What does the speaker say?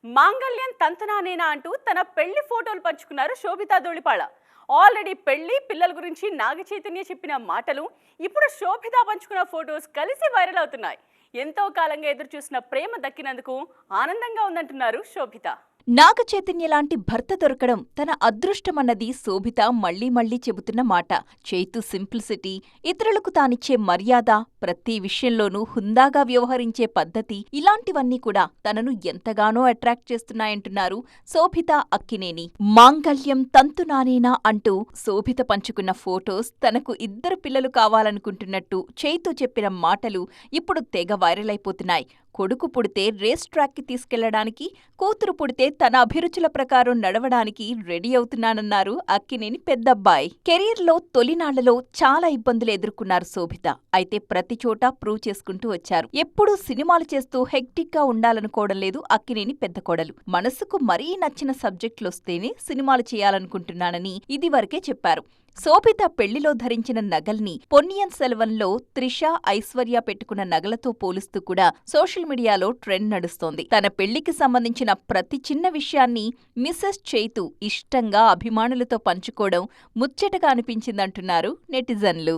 మాంగళ్యం తంతునానేనా అంటూ తన పెళ్లి ఫోటోలు పంచుకున్నారు శోభితా ధూళిపాళ. ఆల్రెడీ పెళ్లి పిల్లల గురించి నాగ చైతన్య చెప్పిన మాటలు ఇప్పుడు శోభిత పంచుకున్న ఫోటోస్ కలిసి వైరల్ అవుతున్నాయి. ఎంతో కాలంగా ఎదురు చూసిన ప్రేమ దక్కినందుకు ఆనందంగా ఉందంటున్నారు శోభిత. నాగ చైతన్య లాంటి భర్త దొరకడం తన అదృష్టమన్నది శోభిత మళ్లీ మళ్లీ చెబుతున్న మాట. చైతు సింప్లిసిటీ, ఇతరులకు తానిచ్చే మర్యాద, ప్రతి విషయంలోనూ హుందాగా వ్యవహరించే పద్ధతి ఇలాంటివన్నీ కూడా తనను ఎంతగానో అట్రాక్ట్ చేస్తున్నాయంటున్నారు శోభిత అక్కినేని. మాంగళ్యం తంతునానేనా అంటూ శోభిత పంచుకున్న ఫోటోస్, తనకు 2 పిల్లలు కావాలనుకుంటున్నట్టు చైతు చెప్పిన మాటలు ఇప్పుడు తెగ వైరల్ అయిపోతున్నాయి. కొడుకు పుడితే రేస్ ట్రాక్కి తీసుకెళ్లడానికి, కూతురు పుడితే తన అభిరుచుల ప్రకారం నడవడానికి రెడీ అవుతున్నానన్నారు అక్కినేని పెద్దబ్బాయి. కెరీర్లో తొలినాళ్లలో చాలా ఇబ్బందులు ఎదుర్కొన్నారు శోభిత. అయితే ప్రతి చోటా ప్రూవ్ చేసుకుంటూ వచ్చారు. ఎప్పుడూ సినిమాలు చేస్తూ హెక్టిక్ గా ఉండాలనుకోవడం లేదు అక్కినేని పెద్ద కోడలు. మనసుకు మరీ నచ్చిన సబ్జెక్టులొస్తేనే సినిమాలు చేయాలనుకుంటున్నానని ఇదివరకే చెప్పారు. శోభిత పెళ్లిలో ధరించిన నగల్ని పొన్నియిన్ సెల్వన్లో త్రిష, ఐశ్వర్య పెట్టుకున్న నగలతో పోలుస్తూ కూడా సోషల్ మీడియాలో ట్రెండ్ నడుస్తోంది. తన పెళ్లికి సంబంధించిన ప్రతి చిన్న విషయాన్ని మిసెస్ చైతు ఇష్టంగా అభిమానులతో పంచుకోవడం ముచ్చటగా అనిపించిందంటున్నారు నెటిజన్లు.